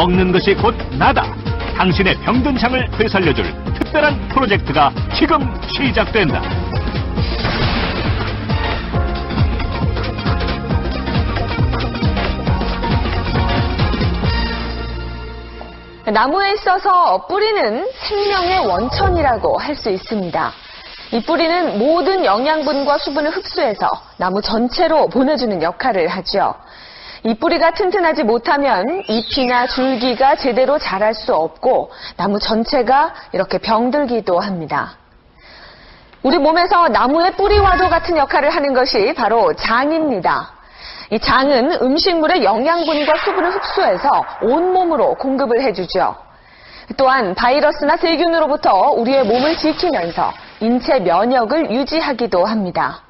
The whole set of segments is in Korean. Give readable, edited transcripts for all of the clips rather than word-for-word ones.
먹는 것이 곧 나다. 당신의 병든 장을 되살려줄 특별한 프로젝트가 지금 시작된다. 나무에 있어서 뿌리는 생명의 원천이라고 할 수 있습니다. 이 뿌리는 모든 영양분과 수분을 흡수해서 나무 전체로 보내주는 역할을 하죠. 이 뿌리가 튼튼하지 못하면 잎이나 줄기가 제대로 자랄 수 없고 나무 전체가 이렇게 병들기도 합니다. 우리 몸에서 나무의 뿌리와도 같은 역할을 하는 것이 바로 장입니다. 이 장은 음식물의 영양분과 수분을 흡수해서 온몸으로 공급을 해주죠. 또한 바이러스나 세균으로부터 우리의 몸을 지키면서 인체 면역을 유지하기도 합니다.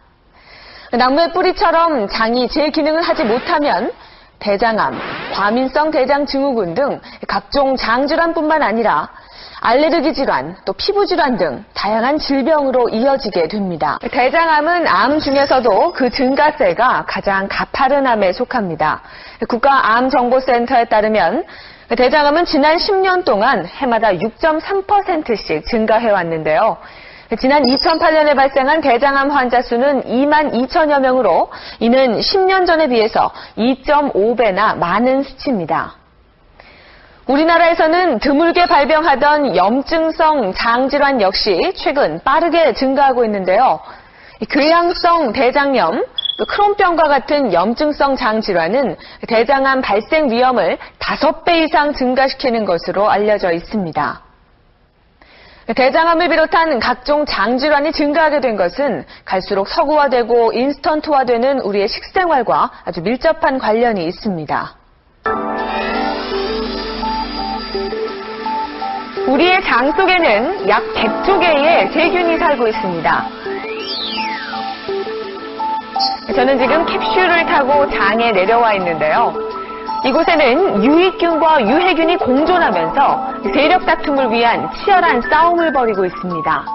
나무의 뿌리처럼 장이 제 기능을 하지 못하면 대장암, 과민성 대장증후군 등 각종 장질환뿐만 아니라 알레르기 질환, 또 피부 질환 등 다양한 질병으로 이어지게 됩니다. 대장암은 암 중에서도 그 증가세가 가장 가파른 암에 속합니다. 국가암정보센터에 따르면 대장암은 지난 10년 동안 해마다 6.3%씩 증가해왔는데요. 지난 2008년에 발생한 대장암 환자 수는 2만 2천여 명으로 이는 10년 전에 비해서 2.5배나 많은 수치입니다. 우리나라에서는 드물게 발병하던 염증성 장질환 역시 최근 빠르게 증가하고 있는데요. 궤양성 대장염, 크론병과 같은 염증성 장질환은 대장암 발생 위험을 5배 이상 증가시키는 것으로 알려져 있습니다. 대장암을 비롯한 각종 장질환이 증가하게 된 것은 갈수록 서구화되고 인스턴트화되는 우리의 식생활과 아주 밀접한 관련이 있습니다. 우리의 장 속에는 약 100조 개의 세균이 살고 있습니다. 저는 지금 캡슐을 타고 장에 내려와 있는데요. 이곳에는 유익균과 유해균이 공존하면서 세력 다툼을 위한 치열한 싸움을 벌이고 있습니다.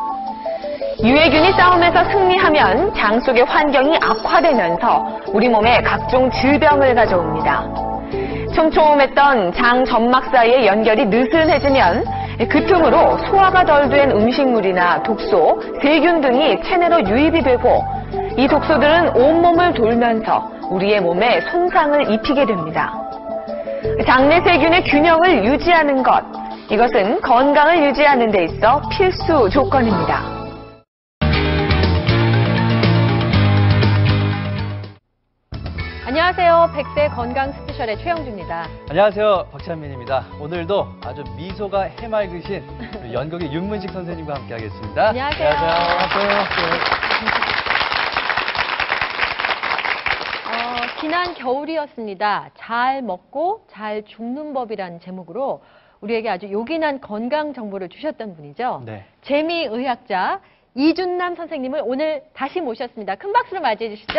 유해균이 싸움에서 승리하면 장 속의 환경이 악화되면서 우리 몸에 각종 질병을 가져옵니다. 촘촘했던 장 점막 사이의 연결이 느슨해지면 그 틈으로 소화가 덜 된 음식물이나 독소, 세균 등이 체내로 유입이 되고 이 독소들은 온몸을 돌면서 우리의 몸에 손상을 입히게 됩니다. 장내 세균의 균형을 유지하는 것, 이것은 건강을 유지하는 데 있어 필수 조건입니다. 안녕하세요. 100세 건강 스페셜의 최영주입니다. 안녕하세요. 박찬민입니다. 오늘도 아주 미소가 해맑으신 연극의 윤문식 선생님과 함께하겠습니다. 안녕하세요. 안녕하세요. 지난 겨울이었습니다. 잘 먹고 잘 죽는 법이라는 제목으로 우리에게 아주 요긴한 건강 정보를 주셨던 분이죠. 네. 재미의학자 이준남 선생님을 오늘 다시 모셨습니다. 큰 박수로 맞이해 주시죠.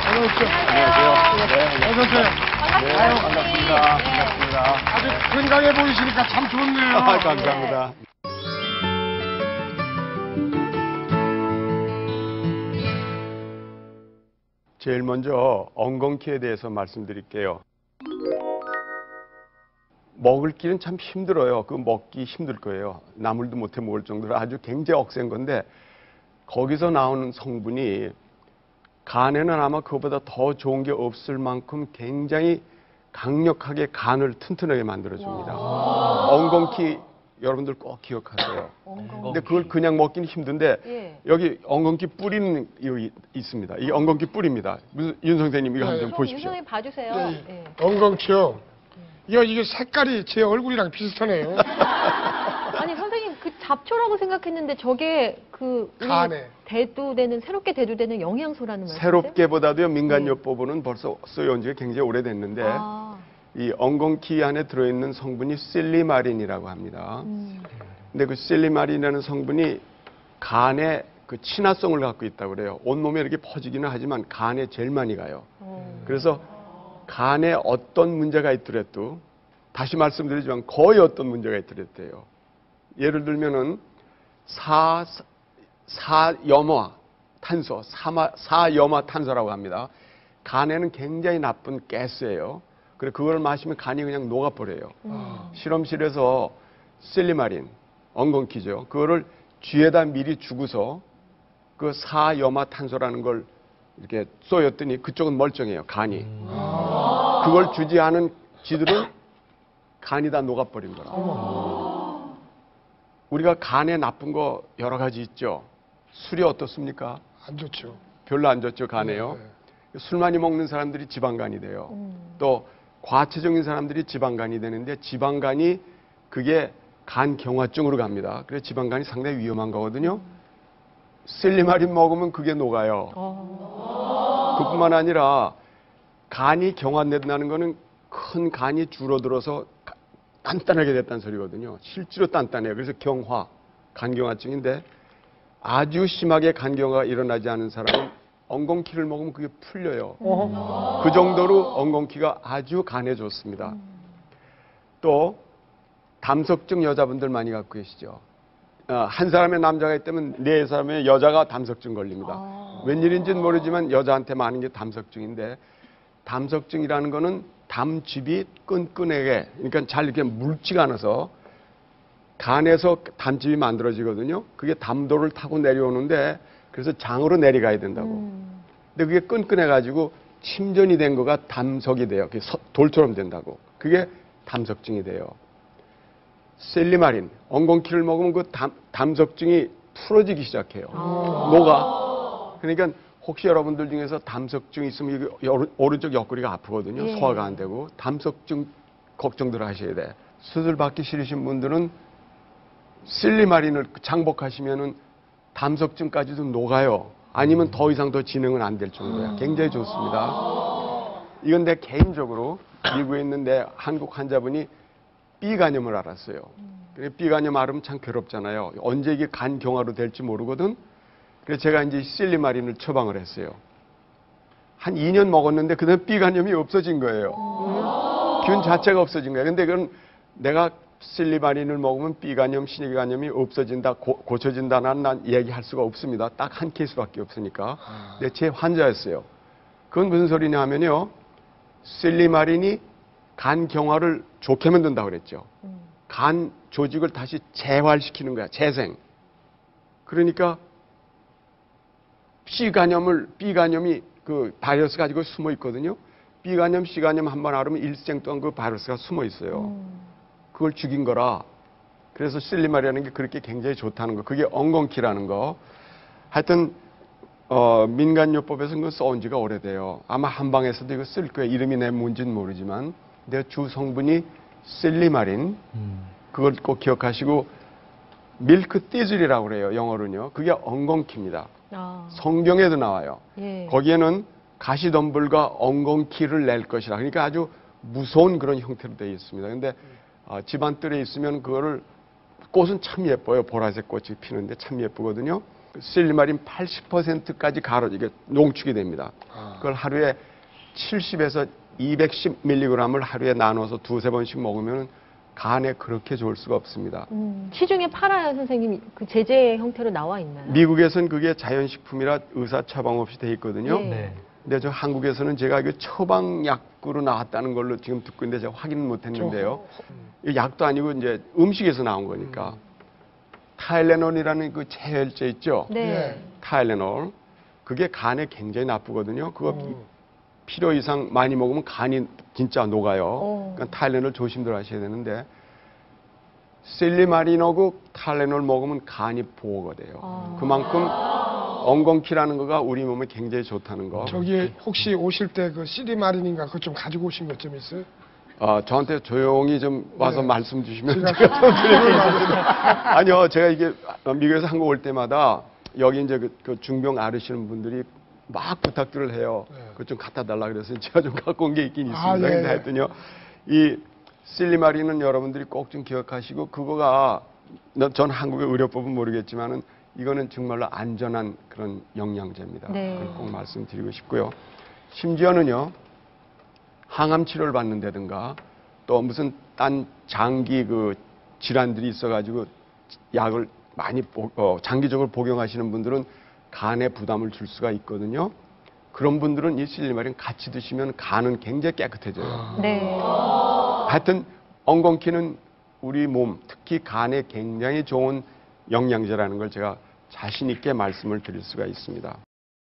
안녕하세요. 안녕하세요. 어서 오세요. 반갑습니다. 아유, 선생님. 반갑습니다. 아주 건강해 보이시니까 참 좋네요. 감사합니다. 제일 먼저 엉겅퀴에 대해서 말씀드릴게요. 먹을 길은 참 힘들어요. 그 먹기 힘들 거예요. 나물도 못해 먹을 정도로 아주 굉장히 억센 건데 거기서 나오는 성분이 간에는 아마 그거보다 더 좋은 게 없을 만큼 굉장히 강력하게 간을 튼튼하게 만들어줍니다. 엉겅퀴 여러분들 꼭 기억하세요. 근데 그걸 그냥 먹기는 힘든데 예. 여기 엉겅퀴 뿌리는 여기 있습니다. 이 엉겅퀴 뿌리입니다. 윤 선생님 이거 한번 좀 윤 보십시오. 선생님 봐주세요. 네. 예. 엉겅퀴요. 이게 색깔이 제 얼굴이랑 비슷하네요. 아니 선생님 그 잡초라고 생각했는데 저게 그 우리 간에. 대두되는 새롭게 대두되는 영양소라는 말씀이세요? 새롭게보다도요 민간요법으로는 벌써 쓰여온 지가 굉장히 오래됐는데 아, 이 엉겅퀴 안에 들어있는 성분이 실리마린이라고 합니다. 근데 그 실리마린이라는 성분이 간에 그 친화성을 갖고 있다고 그래요. 온몸에 이렇게 퍼지기는 하지만 간에 제일 많이 가요. 그래서 간에 어떤 문제가 있더라도 다시 말씀드리지만 거의 어떤 문제가 있더라도요. 예를 들면은 사염화탄소라고 합니다. 간에는 굉장히 나쁜 가스예요. 그래 그걸 마시면 간이 그냥 녹아버려요. 실험실에서 실리마린, 엉겅퀴죠. 그거를 쥐에다 미리 주고서 그 사염화탄소라는 걸 이렇게 쏘였더니 그쪽은 멀쩡해요. 간이. 그걸 주지 않은 쥐들은 간이 다 녹아버린 거라. 우리가 간에 나쁜 거 여러 가지 있죠. 술이 어떻습니까? 안 좋죠. 별로 안 좋죠, 간에요. 네. 술 많이 먹는 사람들이 지방간이 돼요. 또 과체중인 사람들이 지방간이 되는데 지방간이 그게 간 경화증으로 갑니다. 그래서 지방간이 상당히 위험한 거거든요. 실리마린 먹으면 그게 녹아요. 그뿐만 아니라 간이 경화된다는 거는 큰 간이 줄어들어서 단단하게 됐다는 소리거든요. 실제로 단단해요. 그래서 경화, 간경화증인데 아주 심하게 간경화가 일어나지 않은 사람은 엉겅퀴를 먹으면 그게 풀려요. 그 정도로 엉겅퀴가 아주 간에 좋습니다. 또 담석증 여자분들 많이 갖고 계시죠. 한 사람의 남자가 있다면 네 사람의 여자가 담석증 걸립니다. 웬일인지는 모르지만 여자한테 많은 게 담석증인데 담석증이라는 거는 담즙이 끈끈하게 그러니까 잘 이렇게 묽지가 않아서 간에서 담즙이 만들어지거든요. 그게 담도를 타고 내려오는데 그래서 장으로 내려가야 된다고. 근데 그게 끈끈해가지고 침전이 된 거가 담석이 돼요. 그게 돌처럼 된다고. 그게 담석증이 돼요. 실리마린, 엉겅퀴를 먹으면 그 담석증이 풀어지기 시작해요. 녹아. 그러니까 혹시 여러분들 중에서 담석증이 있으면 오른쪽 옆구리가 아프거든요. 예. 소화가 안 되고. 담석증 걱정들 하셔야 돼. 수술 받기 싫으신 분들은 실리마린을 장복하시면은 담석증까지도 녹아요. 아니면 더 이상 더 진행은 안 될 정도야. 굉장히 좋습니다. 이건 내 개인적으로 미국에 있는데 한국 환자분이 B간염을 앓았어요. B간염 앓으면 참 괴롭잖아요. 언제 이게 간 경화로 될지 모르거든. 그래서 제가 이제 실리마린을 처방을 했어요. 한 2년 먹었는데 그다음에 B간염이 없어진 거예요. 균 자체가 없어진 거예요. 근데 그건 내가 실리마린을 먹으면 B간염, 신경간염이 없어진다, 고쳐진다는 난 얘기할 수가 없습니다. 딱 한 케이스밖에 없으니까. 근데 제 환자였어요. 그건 무슨 소리냐 하면요. 실리마린이 간 경화를 좋게 만든다고 그랬죠. 간 조직을 다시 재활시키는 거야. 재생. 그러니까 B간염이 그 바이러스 가지고 숨어 있거든요. B간염, C간염 한번 앓으면 일생 동안 그 바이러스가 숨어 있어요. 그걸 죽인 거라. 그래서 실리마린이라는 게 그렇게 굉장히 좋다는 거. 그게 엉겅퀴라는 거. 하여튼 민간요법에서는 그거 써온 지가 오래돼요. 아마 한방에서도 이거 쓸 거예요. 이름이 내 뭔지는 모르지만. 근데 주 성분이 실리마린. 그걸 꼭 기억하시고 밀크 띠즐이라고 그래요. 영어로는요. 그게 엉겅퀴입니다. 성경에도 나와요. 예. 거기에는 가시덤불과 엉겅퀴를 낼 것이라. 그러니까 아주 무서운 그런 형태로 되어 있습니다. 근데 집안뜰에 있으면 그거를 꽃은 참 예뻐요. 보라색 꽃이 피는데 참 예쁘거든요. 실리마린 80%까지 이게 농축이 됩니다. 그걸 하루에 70에서 210mg을 하루에 나눠서 두세 번씩 먹으면 간에 그렇게 좋을 수가 없습니다. 시중에 팔아요, 선생님? 그 제제 형태로 나와 있나요? 미국에서는 그게 자연식품이라 의사 처방 없이 돼 있거든요. 네. 네. 근데 저 한국에서는 제가 이거 처방약으로 나왔다는 걸로 지금 듣고 있는데 제가 확인은 못 했는데요. 이 약도 아니고 이제 음식에서 나온 거니까. 타일레놀이라는 그 체혈제 있죠? 네. 타일레놀. 그게 간에 굉장히 나쁘거든요. 그거 필요 이상 많이 먹으면 간이 진짜 녹아요. 그러니까 타일레놀 조심들 하셔야 되는데 실리마린하고 타일레놀 먹으면 간이 보호가 돼요. 그만큼 엉겅퀴라는 거가 우리 몸에 굉장히 좋다는 거. 저기 혹시 오실 때 그 실리마린인가 그거 좀 가지고 오신 것 좀 있어요? 저한테 조용히 좀 와서 네. 말씀 주시면 제가 제가 좀 드릴 수 있는데. 아니요, 제가 이게 미국에서 한국 올 때마다 여기 이제 그 중병 앓으시는 분들이 막 부탁들을 해요. 네. 그거 좀 갖다 달라 그래서 제가 좀 갖고 온 게 있긴 있습니다. 아, 예, 근데 예. 하여튼요, 이 실리마린은 여러분들이 꼭 좀 기억하시고 그거가 전 한국의 의료법은 모르겠지만은 이거는 정말로 안전한 그런 영양제입니다. 네. 그걸 꼭 말씀드리고 싶고요. 심지어는요. 항암 치료를 받는다든가 또 무슨 딴 장기 그 질환들이 있어가지고 약을 많이 장기적으로 복용하시는 분들은 간에 부담을 줄 수가 있거든요. 그런 분들은 이 실리마린 같이 드시면 간은 굉장히 깨끗해져요. 네. 하여튼 엉겅퀴는 우리 몸, 특히 간에 굉장히 좋은 영양제라는 걸 제가 자신 있게 말씀을 드릴 수가 있습니다.